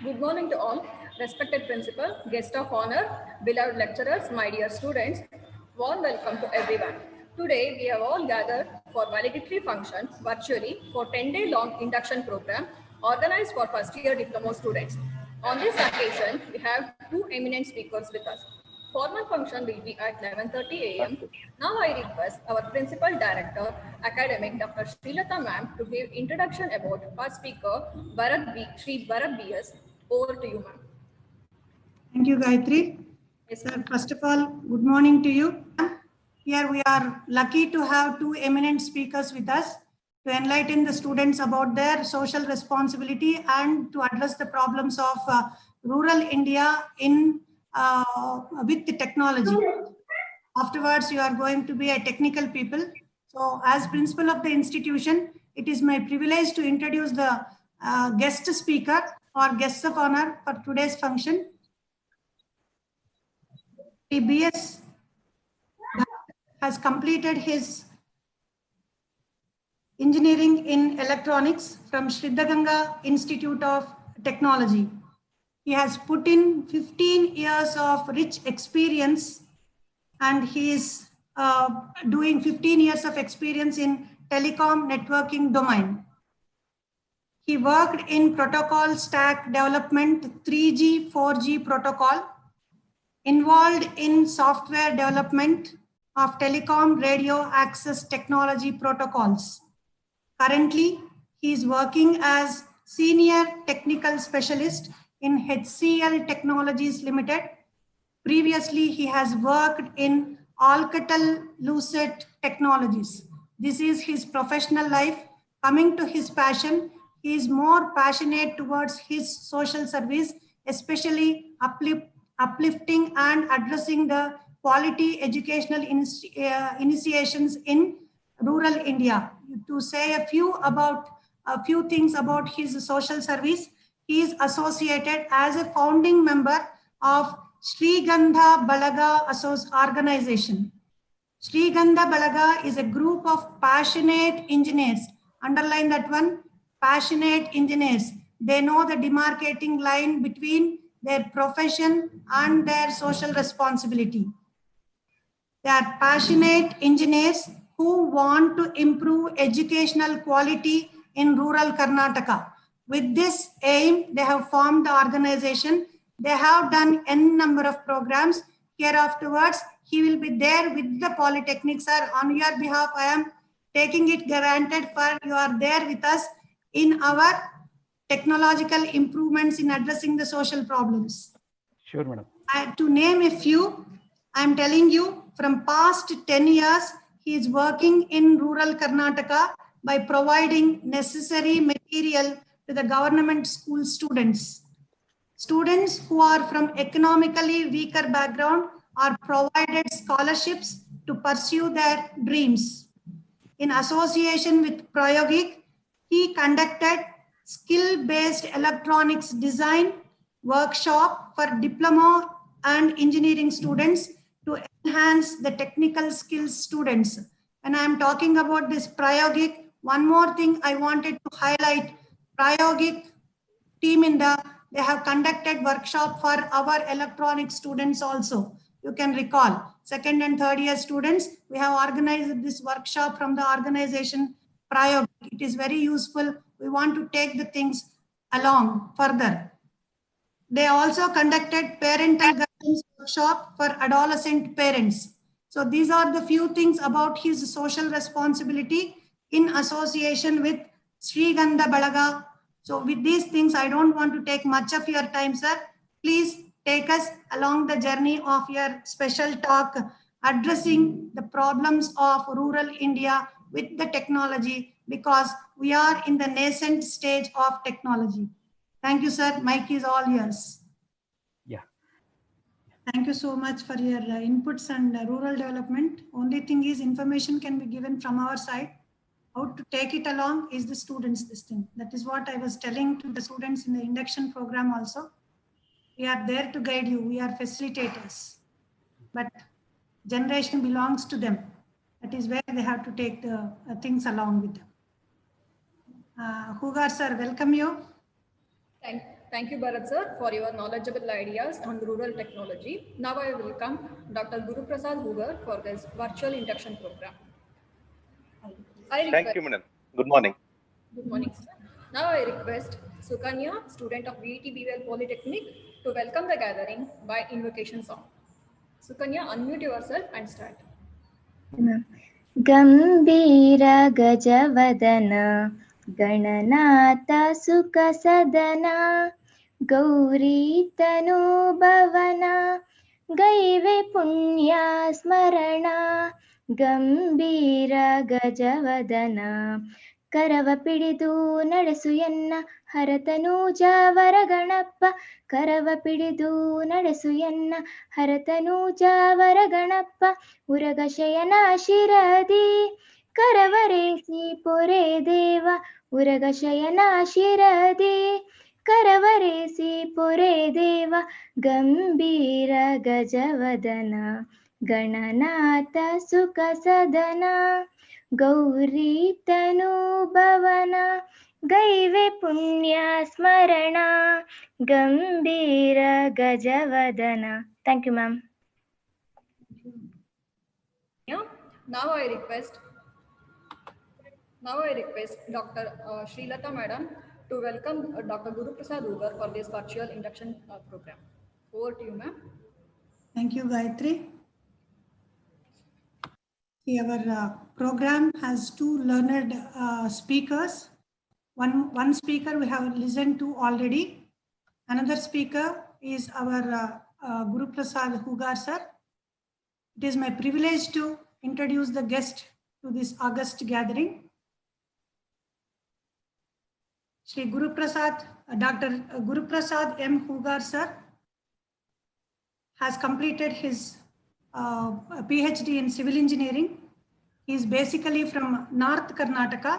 Good morning to all. Respected principal, guest of honor, beloved lecturers, my dear students, warm welcome to everyone. Today we have all gathered for valedictory function virtually for 10-day long induction program organized for first year diploma students. On this occasion, we have two eminent speakers with us. Formal function will be at 11:30 a.m. Now I request our Principal Director, Academic Dr. Srilata Ma'am to give introduction about first speaker, Shri Bharat B.S. Over to you, ma'am. Thank you, Gayatri. Yes, Sir, first of all, good morning to you. Here we are lucky to have two eminent speakers with us to enlighten the students about their social responsibility and to address the problems of rural India in with the technology. Afterwards, you are going to be a technical people. So as principal of the institution, it is my privilege to introduce the guest speaker or guest of honor for today's function. BS has completed his engineering in electronics from Siddhaganga Institute of Technology. He has put in 15 years of rich experience and he is doing 15 years of experience in telecom networking domain. He worked in protocol stack development, 3G, 4G protocol, involved in software development of telecom radio access technology protocols. Currently, he is working as senior technical specialist in HCL Technologies Limited. Previously, he has worked in Alcatel-Lucent Technologies. This is his professional life. Coming to his passion, he is more passionate towards his social service, especially uplifting and addressing the quality educational initiations in rural India. To say a few things about his social service, he is associated as a founding member of Shrigandha Balaga organization. Shrigandha Balaga is a group of passionate engineers. Underline that one, passionate engineers. They know the demarcating line between their profession and their social responsibility. They are passionate engineers who want to improve educational quality in rural Karnataka. With this aim, they have formed the organization. They have done n number of programs. Here afterwards, he will be there with the Polytechnic, sir. On your behalf, I am taking it granted for you are there with us in our technological improvements in addressing the social problems. Sure, madam. To name a few, I am telling you from past 10 years, he is working in rural Karnataka by providing necessary material to the government school students. Students who are from economically weaker background are provided scholarships to pursue their dreams. In association with Prayogik, he conducted skill-based electronics design workshop for diploma and engineering students to enhance the technical skills students. And I'm talking about this Prayogik. One more thing I wanted to highlight, Prayogik Team India, they have conducted workshop for our electronic students also. You can recall, second and third year students, we have organized this workshop from the organization Prayogik. It is very useful. We want to take the things along further. They also conducted parental guidance workshop for adolescent parents. So these are the few things about his social responsibility in association with Shrigandha Balaga. So with these things, I don't want to take much of your time, sir. Please take us along the journey of your special talk addressing the problems of rural India with the technology, because we are in the nascent stage of technology. Thank you, sir. Mic is all yours. Yeah. Thank you so much for your inputs and rural development. Only thing is information can be given from our side. How to take it along is the students' this thing. That is what I was telling to the students in the induction program also. We are there to guide you. We are facilitators. But generation belongs to them. That is where they have to take the things along with them. Hugar sir, welcome you. Thank you, Bharat sir, for your knowledgeable ideas on rural technology. Now I welcome Dr. Guru Prasad Hoover for this virtual induction program. Thank you, madam. Good morning. Good morning, sir. Now I request Sukanya, student of VET Polytechnic, to welcome the gathering by invocation song. Sukanya, unmute yourself and start. गंभीर गजवदन गणनाथ सुख सदन गौरी तनु भवन गैवे पुण्य स्मरण गंभीर गजवदन करव पिडिदु ನಡೆಸು ಎನ್ನ ಹರತನೂಜಾವರ ಗಣಪ್ಪ ಕರವ ಪಿಡಿದು ನಡೆಸು ಎನ್ನ ಹರತನೂಜಾವರ ಗಣಪ್ಪ ಉರಗ ಶಯನ ಶಿರದಿ ಕರವರೇಸಿ ಪೊರೆ ದೇವ ಉರಗ ಶಯನ ಶಿರದಿ ಕರವರೇಸಿ ಪೊರೆ ದೇವ ಗಂಭೀರ ಗಜವದನ ಗಣನಾಥ ಸುಖ ಸದನ ಗೌರಿ ತನು ಭವನ ಗೈವೆ ಪುಣ್ಯ ಸ್ಮರಣ ಗಂಭೀರ ಗಜವದನ. Thank you, ma'am. Now I request Dr. Srilata madam to welcome Dr. Guru Prasad Hoover for this virtual induction program. Over to you, ma'am. Thank you, Gayatri. Our program has two learned speakers. One speaker we have listened to already. Another speaker is our Guru Prasad Hoover sir. It is my privilege to introduce the guest to this August gathering. Shri Guru Prasad, Dr. Guru Prasad M. Hoover sir has completed his PhD in civil engineering. He is basically from North Karnataka.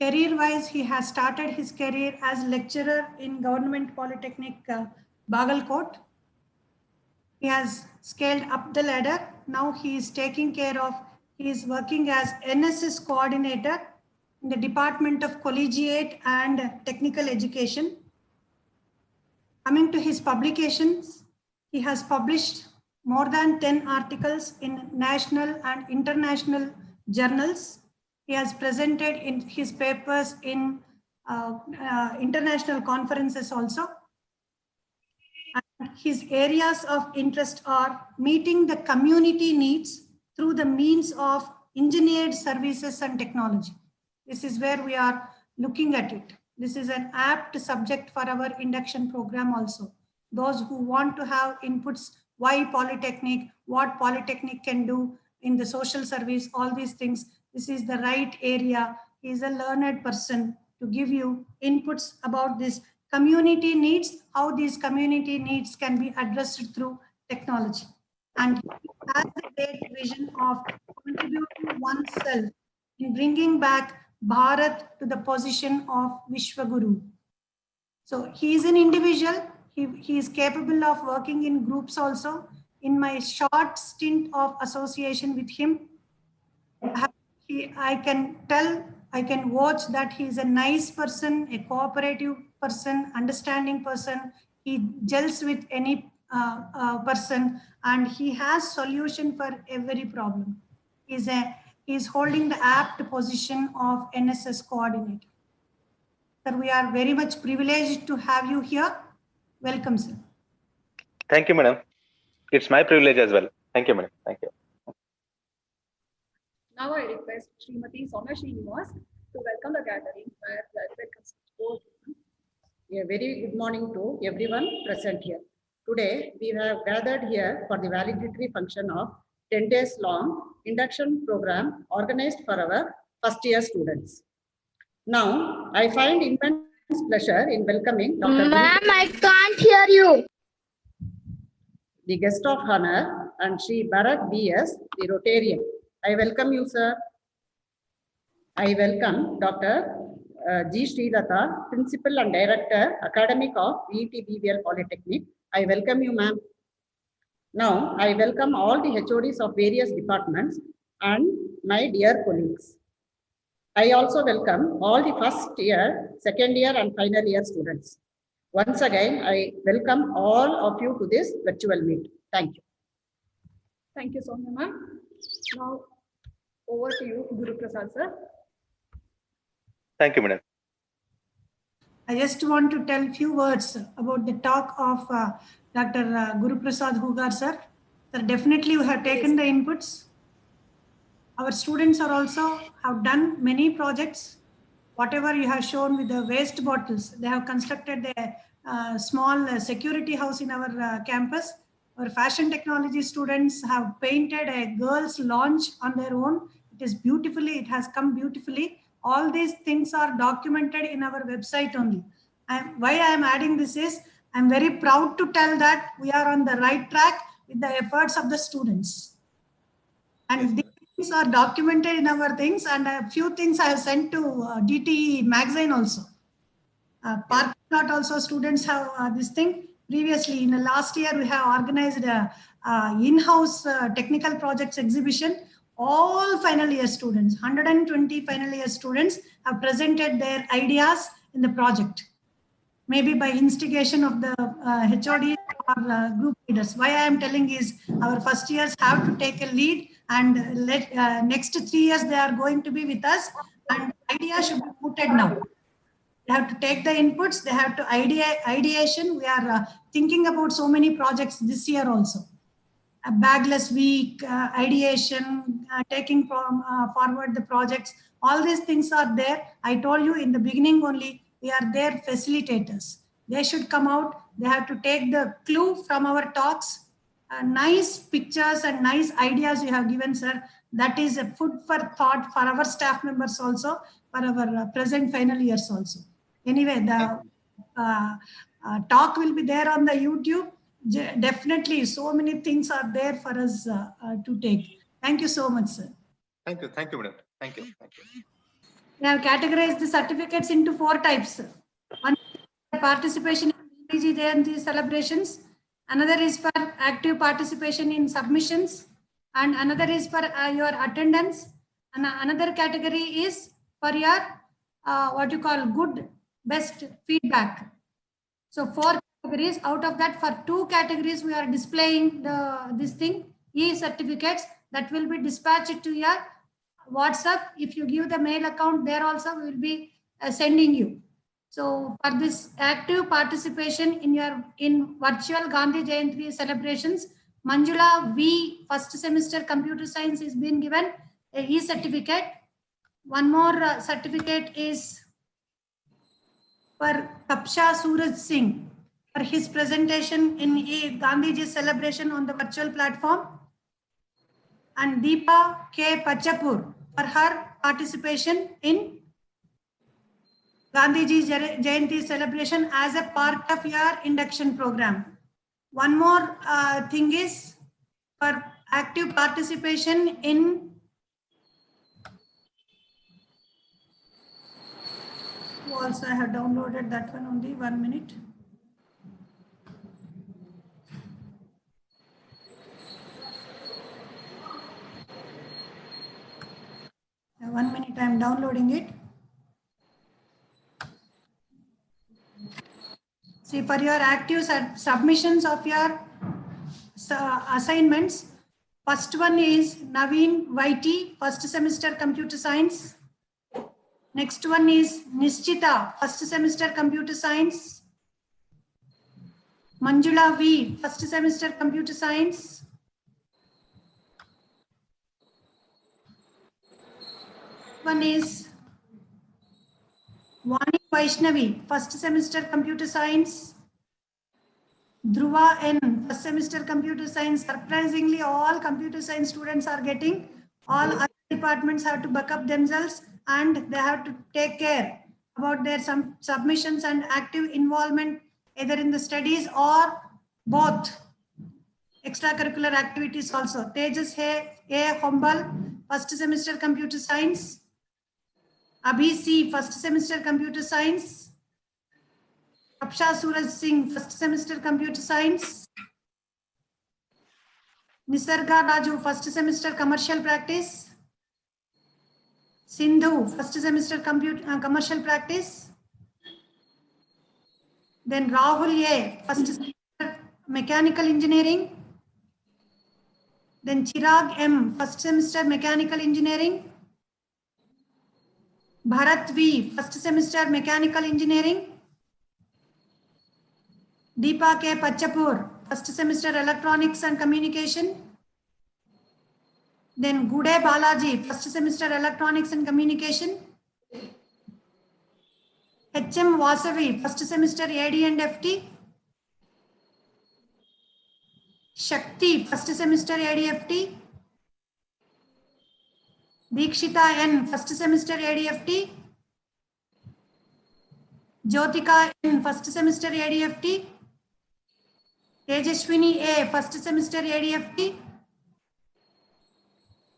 Career-wise, he has started his career as lecturer in Government Polytechnic Bagalkot. He has scaled up the ladder. Now he is working as NSS coordinator in the Department of Collegiate and Technical Education. Coming to his publications, he has published more than 10 articles in national and international journals. He has presented in his papers in international conferences also. And his areas of interest are meeting the community needs through the means of engineered services and technology. This is where we are looking at it. This is an apt subject for our induction program also. Those who want to have inputs, why Polytechnic, what Polytechnic can do in the social service, all these things, this is the right area. He is a learned person to give you inputs about this community needs, how these community needs can be addressed through technology. And he has a great vision of contributing oneself in bringing back Bharat to the position of Vishwaguru. So he is an individual. He is capable of working in groups also. In my short stint of association with him, I can watch that he is a nice person, a cooperative person, understanding person. He gels with any person and he has solution for every problem. He is holding the apt position of NSS coordinator. Sir, we are very much privileged to have you here. Welcome, sir. Thank you, madam. It's my privilege as well. Thank you, madam. Thank you. Now I request Srimati Soumya Srinivas to welcome the gathering. A very good morning to everyone present here. Today, we have gathered here for the valedictory function of 10 days long induction program organized for our first year students. Now, I find immense pleasure in welcoming Dr. Ma'am, I can't hear you. The guest of honor, and Shri Bharat B.S., the Rotarian. I welcome you, sir. I welcome Dr. G. Srilata, Principal and Director, Academic of VET Polytechnic. I welcome you, ma'am. Now, I welcome all the HODs of various departments and my dear colleagues. I also welcome all the first year, second year, and final year students. Once again, I welcome all of you to this virtual meet. Thank you. Thank you, Soumya ma'am. Now, over to you, Guru Prasad sir. Thank you, madam. I just want to tell few words about the talk of Dr. Guru Prasad Hugar sir. Sir, definitely we have taken the inputs. Our students are also have done many projects. Whatever you have shown with the waste bottles, they have constructed a small security house in our campus. Our fashion technology students have painted a girls' launch on their own. It is beautifully, it has come beautifully. All these things are documented in our website only. And why I am adding this is, I'm very proud to tell that we are on the right track with the efforts of the students. And these things are documented in our things, and a few things I have sent to DTE magazine also. Parking lot also students have this thing. Previously, in the last year, we have organized a in-house technical projects exhibition. All final year students, 120 final year students have presented their ideas in the project. Maybe by instigation of the HOD or group leaders. Why I am telling is our first years have to take a lead, and next 3 years they are going to be with us, and ideas should be put now. They have to take the inputs, they have to ideation. We are thinking about so many projects this year also. A bagless week, ideation, taking forward the projects, all these things are there. I told you in the beginning only, we are their facilitators. They should come out, they have to take the clue from our talks, nice pictures and nice ideas you have given, sir. That is a food for thought for our staff members also, for our present final years also. Anyway, the talk will be there on the YouTube. Definitely, so many things are there for us to take. Thank you so much, sir. Thank you, madam. Thank you. We have categorized the certificates into 4 types. One is participation in Gandhiji Jayanti celebrations. Another is for active participation in submissions, and another is for your attendance. And another category is for your what you call good best feedback. So 4 categories. Out of that, for 2 categories, we are displaying this thing, e-certificates that will be dispatched to your WhatsApp. If you give the mail account, there also we will be sending you. So for this active participation in virtual Gandhi Jayanti celebrations, Manjula V first semester computer science is being given a e-certificate. One more certificate is for Kapsha Suraj Singh for his presentation in Gandhiji celebration on the virtual platform, and Deepa K. Pachapur for her participation in Gandhiji Jayanti celebration as a part of your induction program. One more thing is for active participation in also I have downloaded that one only 1 minute. Now 1 minute, I am downloading it. See, for your active submissions of your assignments, first one is Naveen YT, first semester computer science. Next one is Nischita, first semester computer science. Manjula V, first semester computer science. One is Vani Vaishnavi, first semester computer science. Dhruva N, first semester computer science. Surprisingly, all computer science students are getting. All other departments have to back up themselves, and they have to take care about their submissions and active involvement either in the studies or both extracurricular activities also. Tejas A. Hombal, first semester computer science. Abhi C, first semester computer science. Kapsha Suraj Singh, first semester computer science. Nisarga Raju, first semester commercial practice. Sindhu, first semester commercial practice. Then Rahul A, first semester mechanical engineering. Then Chirag M, first semester mechanical engineering. Bharat V, first semester mechanical engineering. Deepa K Pachapur, first semester electronics and communication. Then Gude Balaji, first semester electronics and communication. HM Vasavi, first semester AD and FT. Shakti, first semester ADFT. Deekshita N, first semester ADFT. Jyotika N, first semester ADFT. Tejashwini A, first semester ADFT.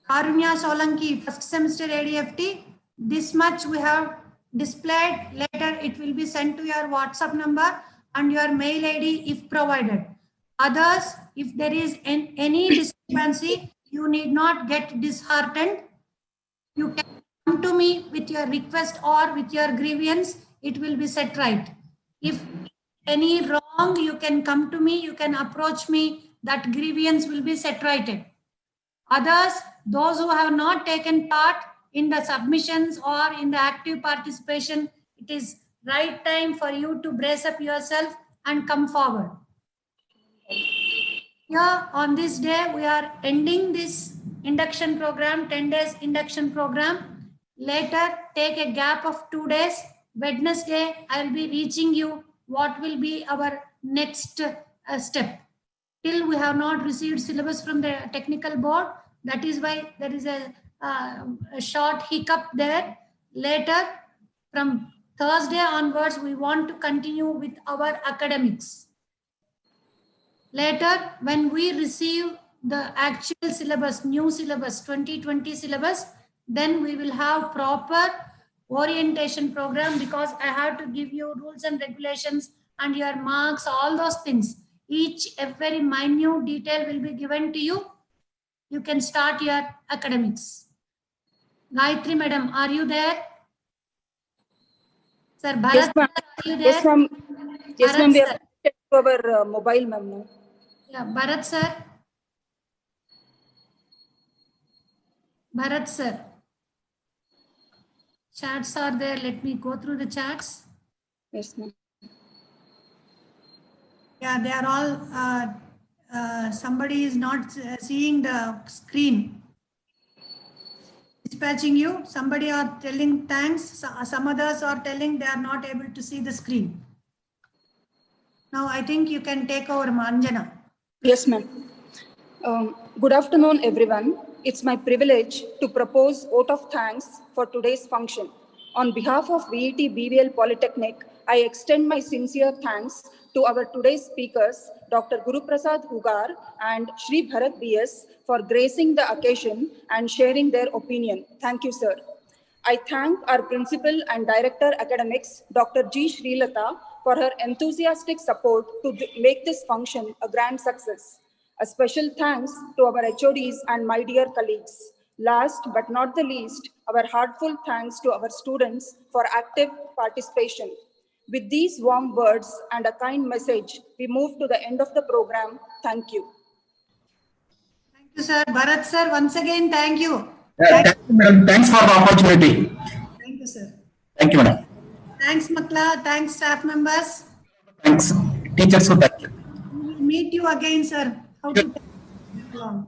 Karunya Solanki, first semester ADFT. This much we have displayed. Later it will be sent to your WhatsApp number and your mail ID if provided. Others, if there is any discrepancy, you need not get disheartened. You can come to me with your request or with your grievance. It will be set right. If any wrong, you can come to me. You can approach me. That grievance will be set righted. Others, those who have not taken part in the submissions or in the active participation, it is right time for you to brace up yourself and come forward. Here on this day, we are ending this induction program, 10 days induction program. Later, take a gap of 2 days. Wednesday, I will be reaching you what will be our next step. Till we have not received syllabus from the technical board. That is why there is a short hiccup there. Later, from Thursday onwards, we want to continue with our academics. Later, when we receive the actual syllabus, new syllabus, 2020 syllabus, then we will have proper orientation program, because I have to give you rules and regulations and your marks, all those things. Every minute detail will be given to you. You can start your academics. Gayatri madam, are you there? Sir, Bharat, yes, are you there? Yes, ma'am. Yes, ma'am. We Bharat, are connected to our mobile, ma'am. Now. yeah, Bharat sir. Bharat sir. Chats are there. Let me go through the chats. Yes, ma'am. Yeah, they are all, somebody is not seeing the screen. Dispatching you, somebody are telling thanks, some others are telling they are not able to see the screen. Now I think you can take over, Manjana. Yes, ma'am. Good afternoon, everyone. It's my privilege to propose vote of thanks for today's function. On behalf of VET BVL Polytechnic, I extend my sincere thanks to our today's speakers, Dr. Guru Prasad Hugar and Shri Bharat BS, for gracing the occasion and sharing their opinion. Thank you, sir. I thank our principal and director academics, Dr. G. Srilata, for her enthusiastic support to make this function a grand success. A special thanks to our HODs and my dear colleagues. Last but not the least, our heartfelt thanks to our students for active participation. With these warm words and a kind message, we move to the end of the program. Thank you. Thank you, sir. Bharat sir, once again, thank you. Yeah, thank you, madam. Thanks for the opportunity. Thank you, sir. Thank you, madam. Thanks, Makla. Thanks, staff members. Thanks, teachers. So thank you. We will meet you again, sir. How to take long.